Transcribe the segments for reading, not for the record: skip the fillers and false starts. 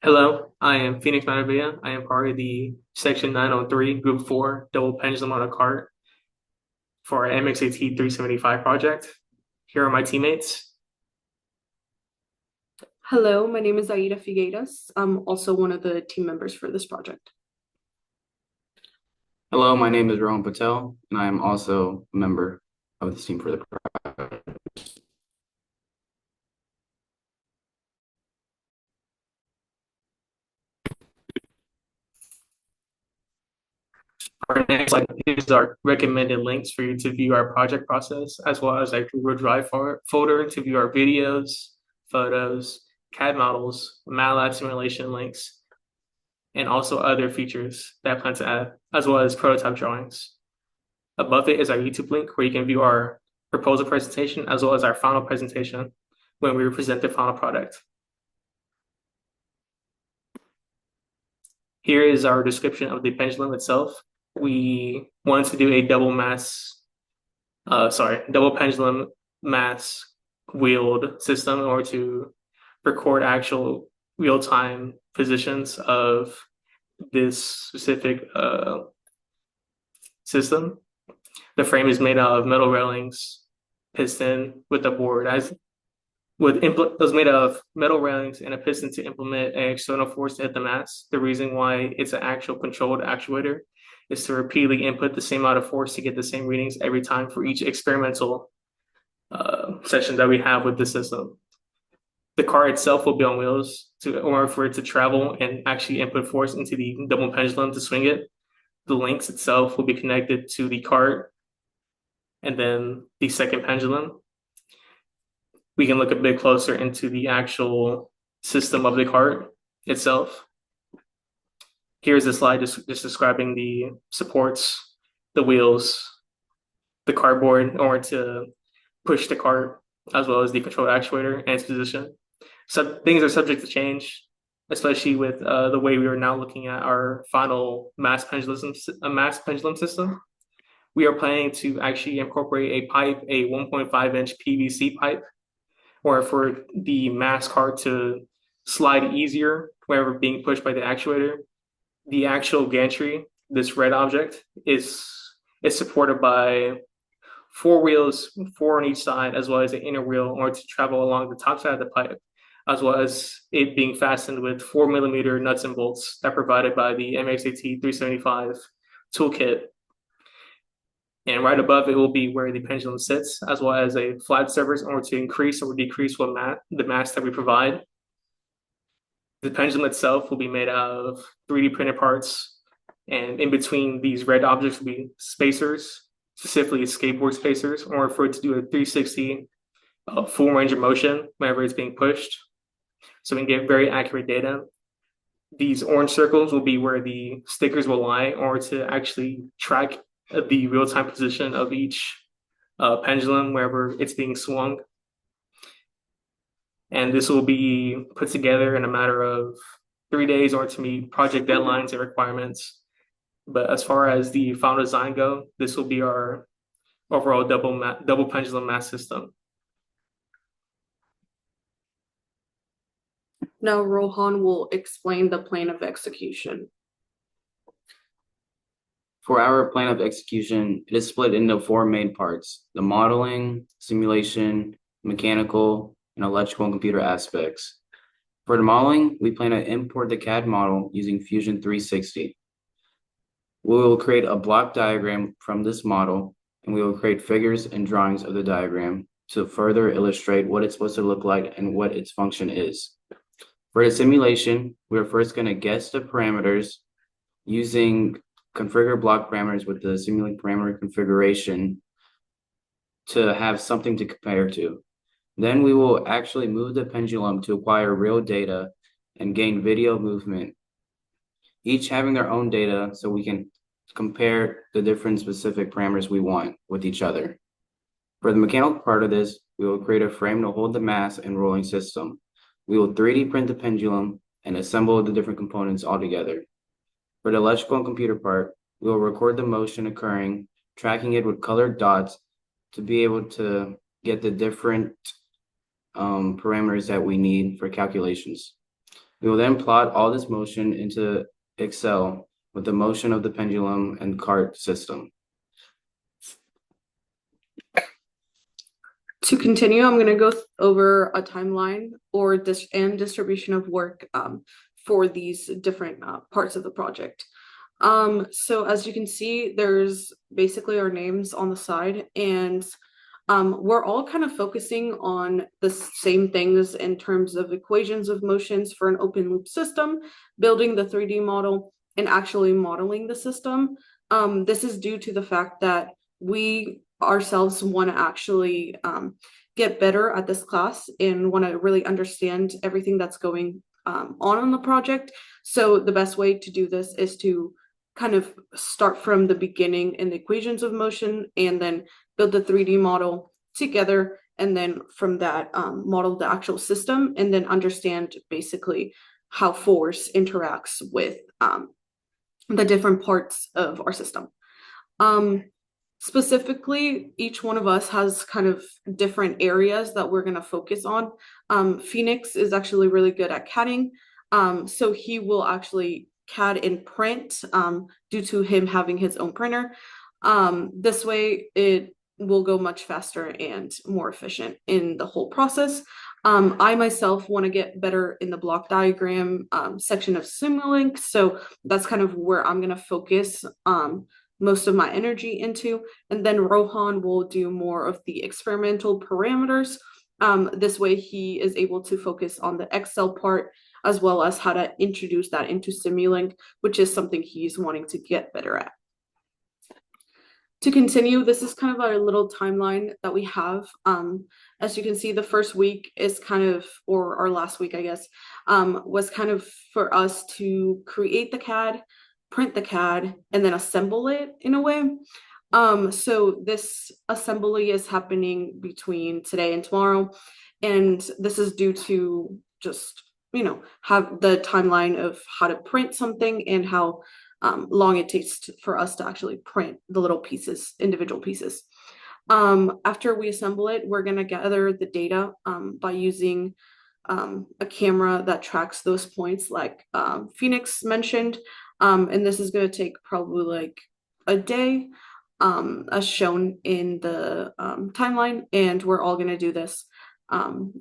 Hello, I am Phoenix Manavia. I am part of the Section 903 Group 4 Double Pendulum on a Cart for our MXET 375 project. Here are my teammates. Hello, my name is Aida Figueiras. I'm also one of the team members for this project. Hello, my name is Rohan Patel, and I am also a member of this team for the project. Our next slide is our recommended links for you to view our project process, as well as a Google Drive folder to view our videos, photos, CAD models, MATLAB simulation links, and also other features that I plan to add, as well as prototype drawings. Above it is our YouTube link where you can view our proposal presentation as well as our final presentation when we present the final product. Here is our description of the pendulum itself. We wanted to do a double pendulum mass wheeled system in order to record actual real-time positions of this specific system. The frame is made out of metal railings, piston with a board. It was made of metal railings and a piston to implement an external force to hit the mass. The reason why it's an actual controlled actuator is to repeatedly input the same amount of force to get the same readings every time for each experimental session that we have with the system. The car itself will be on wheels in order for it to travel and actually input force into the double pendulum to swing it. The links itself will be connected to the cart and then the second pendulum. We can look a bit closer into the actual system of the cart itself. Here's a slide just describing the supports, the wheels, the cardboard in order to push the cart, as well as the control actuator and its position. So things are subject to change, especially with the way we are now looking at our final mass pendulum system. We are planning to actually incorporate a 1.5-inch PVC pipe, or for the mass cart to slide easier whenever being pushed by the actuator. The actual gantry, this red object, is supported by four wheels, four on each side, as well as an inner wheel in order to travel along the top side of the pipe, as well as it being fastened with 4mm nuts and bolts that are provided by the MXET 375 toolkit. And right above it will be where the pendulum sits, as well as a flat surface in order to increase or decrease the mass that we provide. The pendulum itself will be made out of 3D printed parts, and in between these red objects will be spacers, specifically skateboard spacers, in order for it to do a 360 full range of motion whenever it's being pushed. So we can get very accurate data. These orange circles will be where the stickers will lie in order to actually track the real-time position of each pendulum wherever it's being swung. And this will be put together in a matter of 3 days in order to meet project deadlines and requirements. But as far as the final design go, this will be our overall double pendulum mass system. Now Rohan will explain the plan of execution. For our plan of execution, it is split into four main parts: the modeling, simulation, mechanical, and electrical and computer aspects. For the modeling, we plan to import the CAD model using Fusion 360. We will create a block diagram from this model, and we will create figures and drawings of the diagram to further illustrate what it's supposed to look like and what its function is. For the simulation, we're first going to guess the parameters using configure block parameters with the simulate parameter configuration to have something to compare to. Then we will actually move the pendulum to acquire real data and gain video movement, each having their own data so we can compare the different specific parameters we want with each other. For the mechanical part of this, we will create a frame to hold the mass and rolling system. We will 3D print the pendulum and assemble the different components all together. For the electrical and computer part, we will record the motion occurring, tracking it with colored dots to be able to get the different parameters that we need for calculations. We will then plot all this motion into Excel with the motion of the pendulum and cart system. To continue, I'm going to go over a timeline or distribution of work for these different parts of the project. So as you can see, there's basically our names on the side, and we're all kind of focusing on the same things in terms of equations of motions for an open loop system, building the 3D model, and actually modeling the system. This is due to the fact that we ourselves want to actually get better at this class and want to really understand everything that's going on the project. So the best way to do this is to kind of start from the beginning in the equations of motion and then build the 3D model together, and then from that model the actual system, and then understand basically how force interacts with the different parts of our system. Specifically, each one of us has kind of different areas that we're going to focus on. Phoenix is actually really good at CADing, so he will actually CAD and print due to him having his own printer. This way it will go much faster and more efficient in the whole process. I myself want to get better in the block diagram section of Simulink, so that's kind of where I'm going to focus most of my energy into. And then Rohan will do more of the experimental parameters. This way he is able to focus on the Excel part, as well as how to introduce that into Simulink, which is something he's wanting to get better at. To continue, this is kind of our little timeline that we have. As you can see, the first week is kind of, or our last week, I guess, was kind of for us to create the CAD, print the CAD, and then assemble it in a way. So this assembly is happening between today and tomorrow, and this is due to just, have the timeline of how to print something and how long it takes for us to actually print the little pieces, individual pieces. After we assemble it, we're going to gather the data by using a camera that tracks those points like Phoenix mentioned. And this is going to take probably like a day, as shown in the timeline, and we're all going to do this.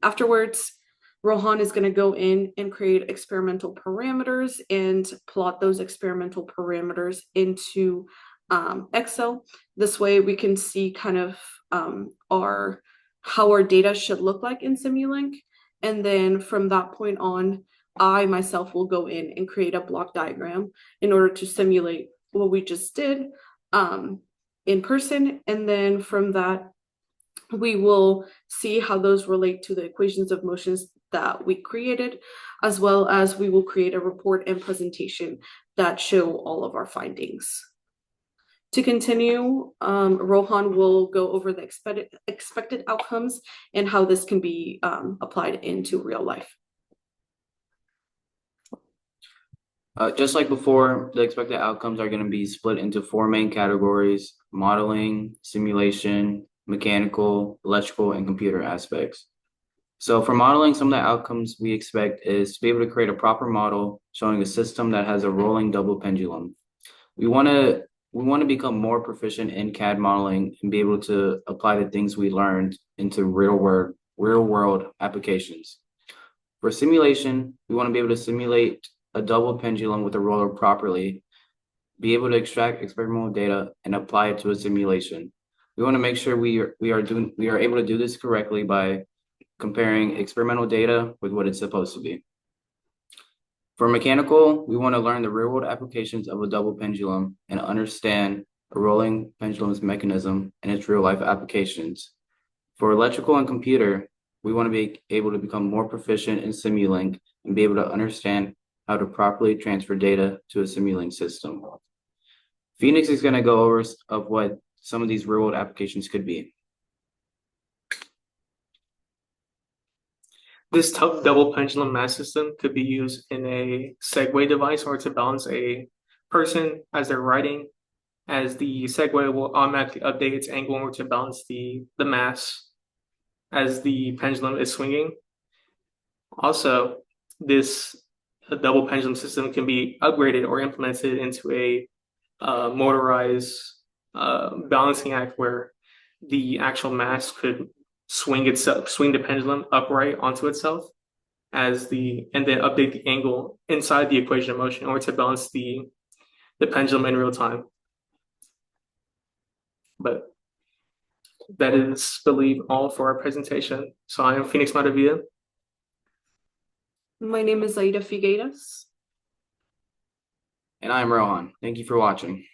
Afterwards, Rohan is going to go in and create experimental parameters and plot those experimental parameters into Excel. This way we can see kind of how our data should look like in Simulink. And then from that point on, I myself will go in and create a block diagram in order to simulate what we just did in person. And then from that, we will see how those relate to the equations of motions that we created, as well as we will create a report and presentation that show all of our findings. To continue, Rohan will go over the expected outcomes and how this can be applied into real life. Just like before, the expected outcomes are going to be split into 4 main categories: modeling, simulation, mechanical, electrical, and computer aspects. So for modeling, some of the outcomes we expect is to be able to create a proper model showing a system that has a rolling double pendulum. We want to become more proficient in CAD modeling and be able to apply the things we learned into real world applications. For simulation, we want to be able to simulate a double pendulum with a roller properly, be able to extract experimental data and apply it to a simulation. We want to make sure we are able to do this correctly by comparing experimental data with what it's supposed to be. For mechanical, we want to learn the real-world applications of a double pendulum and understand a rolling pendulum's mechanism and its real-life applications. For electrical and computer, we want to be able to become more proficient in Simulink and be able to understand how to properly transfer data to a Simulink system. Phoenix is going to go over what some of these real-world applications could be. This double pendulum mass system could be used in a Segway device or to balance a person as they're riding, as the Segway will automatically update its angle in order to balance the mass as the pendulum is swinging. Also, this a double pendulum system can be upgraded or implemented into a motorized balancing act where the actual mass could swing the pendulum upright onto itself and then update the angle inside the equation of motion in order to balance the pendulum in real time. But that is, I believe, all for our presentation. So I am Phoenix Matavia. My name is Aida Figueiras. And I'm Rohan. Thank you for watching.